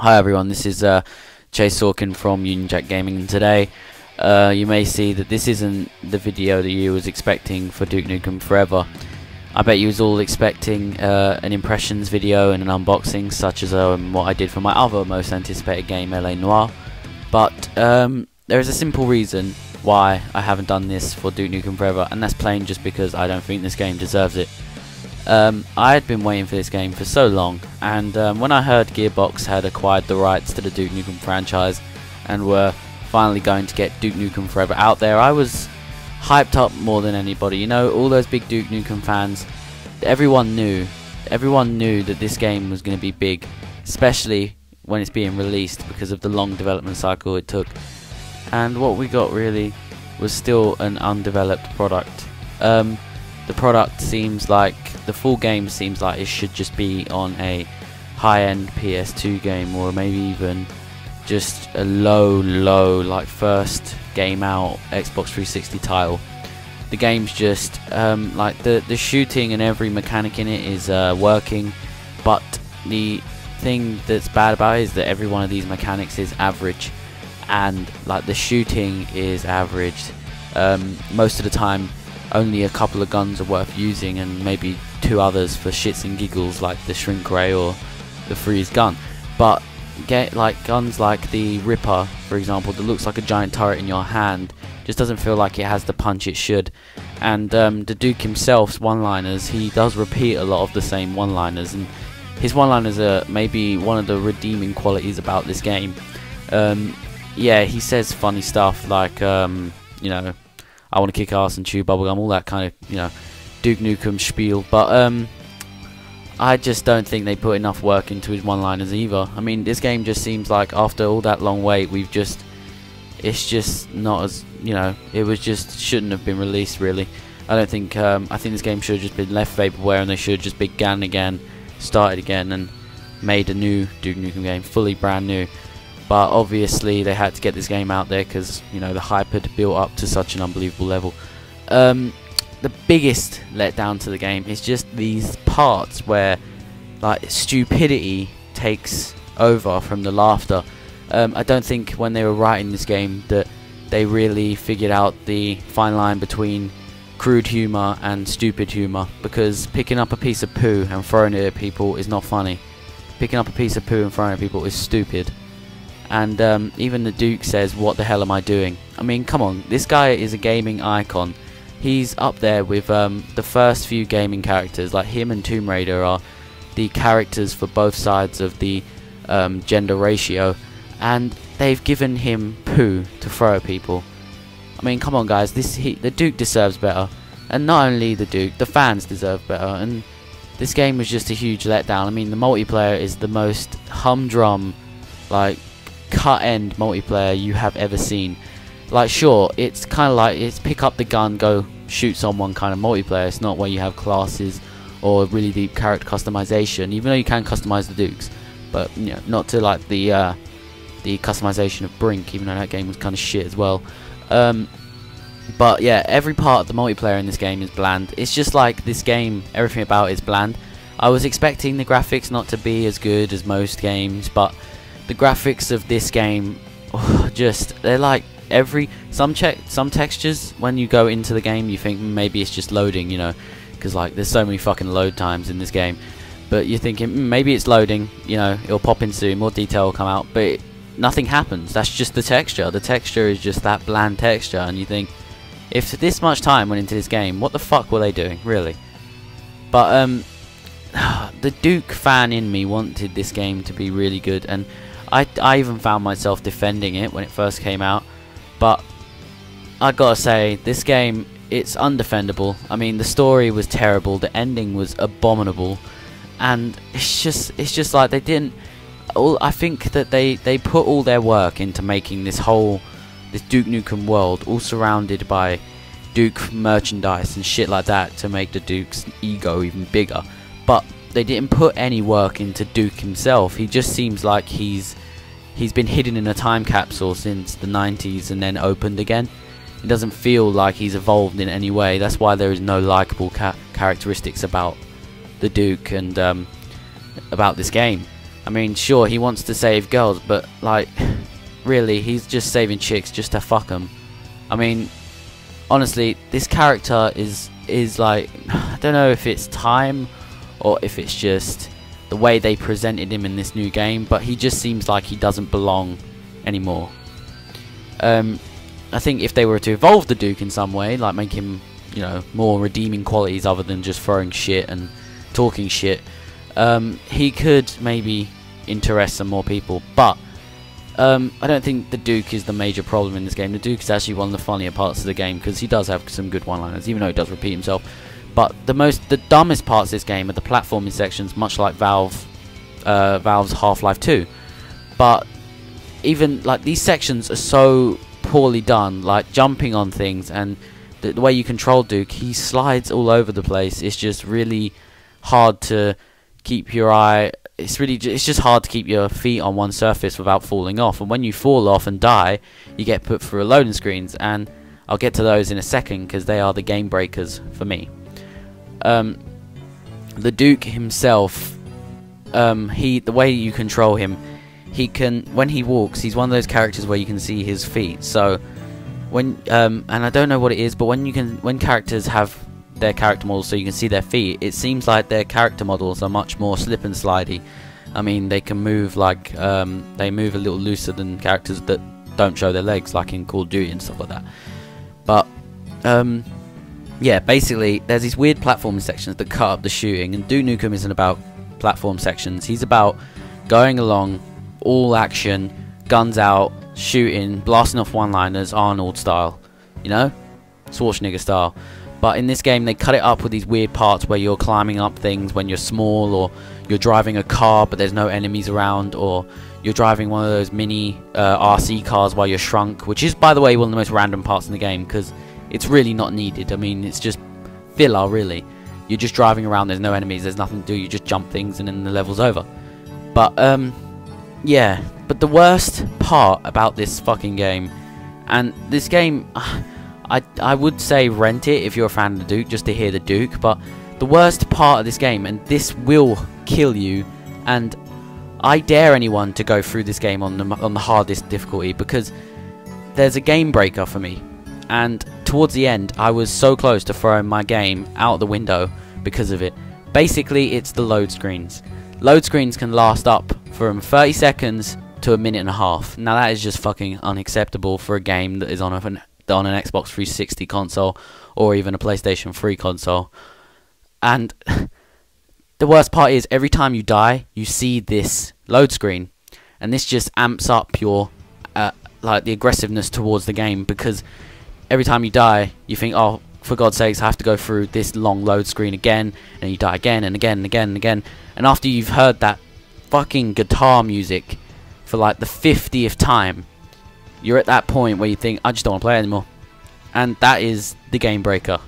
Hi everyone, this is Chase Sorkin from UnionJackGaming, and today you may see that this isn't the video that you was expecting for Duke Nukem Forever. I bet you was all expecting an impressions video and an unboxing, such as what I did for my other most anticipated game, LA Noire. But there is a simple reason why I haven't done this for Duke Nukem Forever, and that's plain just because I don't think this game deserves it. I had been waiting for this game for so long, and when I heard Gearbox had acquired the rights to the Duke Nukem franchise and were finally going to get Duke Nukem Forever out there, I was hyped up more than anybody. You know, all those big Duke Nukem fans, everyone knew that this game was going to be big, especially when it's being released because of the long development cycle it took. And what we got really was still an undeveloped product. The product seems like, the full game seems like it should just be on a high-end PS2 game, or maybe even just a low like first game out Xbox 360 title. The game's just like the shooting and every mechanic in it is working, but the thing that's bad about it is that every one of these mechanics is average, and like the shooting is average. Most of the time only a couple of guns are worth using, and maybe two others for shits and giggles, like the shrink ray or the freeze gun. But get like guns like the Ripper, for example, that looks like a giant turret in your hand, just doesn't feel like it has the punch it should. And the Duke himself's one-liners, he does repeat a lot of the same one-liners, and his one-liners are maybe one of the redeeming qualities about this game. Yeah, he says funny stuff like you know, I want to kick ass and chew bubblegum, all that kind of, you know, Duke Nukem spiel. But I just don't think they put enough work into his one-liners either. I mean, this game just seems like after all that long wait, it's just not as, you know, it was just shouldn't have been released really. I don't think, I think this game should have just been left vaporware, and they should have just began again, started again, and made a new Duke Nukem game, fully brand new. But obviously they had to get this game out there because, you know, the hype had built up to such an unbelievable level. The biggest letdown to the game is just these parts where like stupidity takes over from the laughter. I don't think when they were writing this game that they really figured out the fine line between crude humour and stupid humour, because picking up a piece of poo and throwing it at people is not funny. Picking up a piece of poo and throwing it at people is stupid. And even the Duke says, "What the hell am I doing?" I mean, come on, this guy is a gaming icon. He's up there with the first few gaming characters. Like him and Tomb Raider are the characters for both sides of the gender ratio, and they've given him poo to throw at people. I mean, come on guys, the Duke deserves better. And not only the Duke, the fans deserve better. And this game was just a huge letdown. I mean, the multiplayer is the most humdrum, like, cut-end multiplayer you have ever seen. Like, sure, it's kind of like it's pick up the gun, go shoot someone kind of multiplayer. It's not where you have classes or really deep character customization, even though you can customize the Dukes, but you know, not to like the customization of Brink, even though that game was kind of shit as well. But yeah, every part of the multiplayer in this game is bland. It's just like this game, everything about it is bland. I was expecting the graphics not to be as good as most games, but the graphics of this game, they're like some textures when you go into the game you think maybe it's just loading, you know, because like there's so many fucking load times in this game, but you're thinking maybe it's loading, you know, it'll pop in soon, more detail will come out, but nothing happens. That's just the texture is just that bland texture, and you think, if this much time went into this game, what the fuck were they doing, really? But the Duke fan in me wanted this game to be really good, and I even found myself defending it when it first came out. But I gotta say, this game, it's undefendable. I mean, the story was terrible, the ending was abominable, and it's just like they didn't. I think that they put all their work into making this Duke Nukem world, all surrounded by Duke merchandise and shit like that, to make the Duke's ego even bigger. But they didn't put any work into Duke himself. He just seems like he's been hidden in a time capsule since the 90s and then opened again. It doesn't feel like he's evolved in any way. That's why there is no likable characteristics about the Duke and about this game. I mean, sure, he wants to save girls, but like, really, he's just saving chicks just to fuck them. I mean, honestly, this character is like, I don't know if it's time or if it's just the way they presented him in this new game, but he just seems like he doesn't belong anymore. I think if they were to evolve the Duke in some way, like make him, you know, more redeeming qualities other than just throwing shit and talking shit, he could maybe interest some more people. But I don't think the Duke is the major problem in this game. The Duke is actually one of the funnier parts of the game because he does have some good one-liners, even though he does repeat himself. But the dumbest parts of this game are the platforming sections, much like Valve's Half-Life 2. But even like these sections are so poorly done, like jumping on things, and the way you control Duke, he slides all over the place. It's just really hard to keep your eye. It's just hard to keep your feet on one surface without falling off. And when you fall off and die, you get put through a loading screens. And I'll get to those in a second because they are the game breakers for me. The Duke himself, the way you control him, he can, when he walks, he's one of those characters where you can see his feet. So when and I don't know what it is, but when characters have their character models so you can see their feet, it seems like their character models are much more slip and slidey. I mean, they can move like they move a little looser than characters that don't show their legs, like in Call of Duty and stuff like that. But yeah, basically there's these weird platforming sections that cut up the shooting, and Duke Nukem isn't about platform sections. He's about going along, all action, guns out, shooting, blasting off one-liners, Arnold style, you know, Schwarzenegger style. But in this game they cut it up with these weird parts where you're climbing up things when you're small, or you're driving a car but there's no enemies around, or you're driving one of those mini RC cars while you're shrunk, which is, by the way, one of the most random parts in the game because it's really not needed. I mean, it's just filler, really. You're just driving around, there's no enemies, there's nothing to do, you just jump things and then the level's over. But yeah, but the worst part about this fucking game, and this game, I would say rent it if you're a fan of the Duke, just to hear the Duke, but the worst part of this game, and this will kill you, and I dare anyone to go through this game on the hardest difficulty, because there's a game breaker for me, and towards the end I was so close to throwing my game out the window because of it. Basically, it's the load screens. Load screens can last up from 30 seconds to a minute and a half. Now that is just fucking unacceptable for a game that is on an Xbox 360 console or even a PlayStation 3 console. And the worst part is, every time you die you see this load screen, and this just amps up your like the aggressiveness towards the game, because every time you die you think, oh, for God's sakes, I have to go through this long load screen again, and you die again and again and again and again, and after you've heard that fucking guitar music for like the 50th time, you're at that point where you think, I just don't want to play anymore. And that is the game breaker.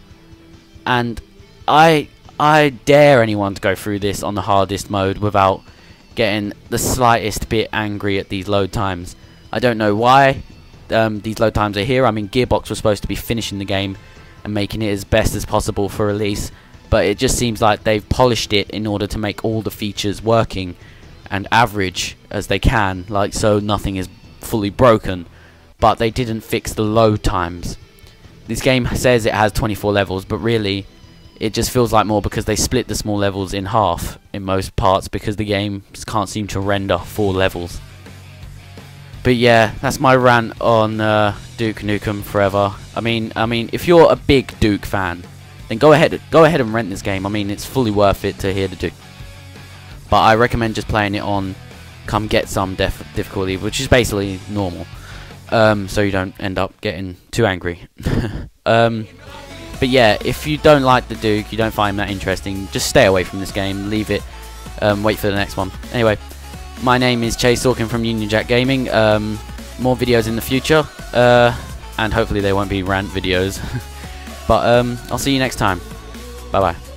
And I dare anyone to go through this on the hardest mode without getting the slightest bit angry at these load times. I don't know why these load times are here. I mean, Gearbox was supposed to be finishing the game and making it as best as possible for release, but it just seems like they've polished it in order to make all the features working and average as they can, like so nothing is fully broken. But they didn't fix the load times. This game says it has 24 levels, but really it just feels like more because they split the small levels in half in most parts, because the game can't seem to render 4 levels. But yeah, that's my rant on Duke Nukem Forever. I mean, if you're a big Duke fan, then go ahead and rent this game. I mean, it's fully worth it to hear the Duke. But I recommend just playing it on come get some difficulty, which is basically normal. So you don't end up getting too angry. But yeah, if you don't like the Duke, you don't find that interesting, just stay away from this game, leave it, wait for the next one. Anyway, my name is Chase Talking from UnionJackGaming. More videos in the future, and hopefully they won't be rant videos. But I'll see you next time. Bye bye.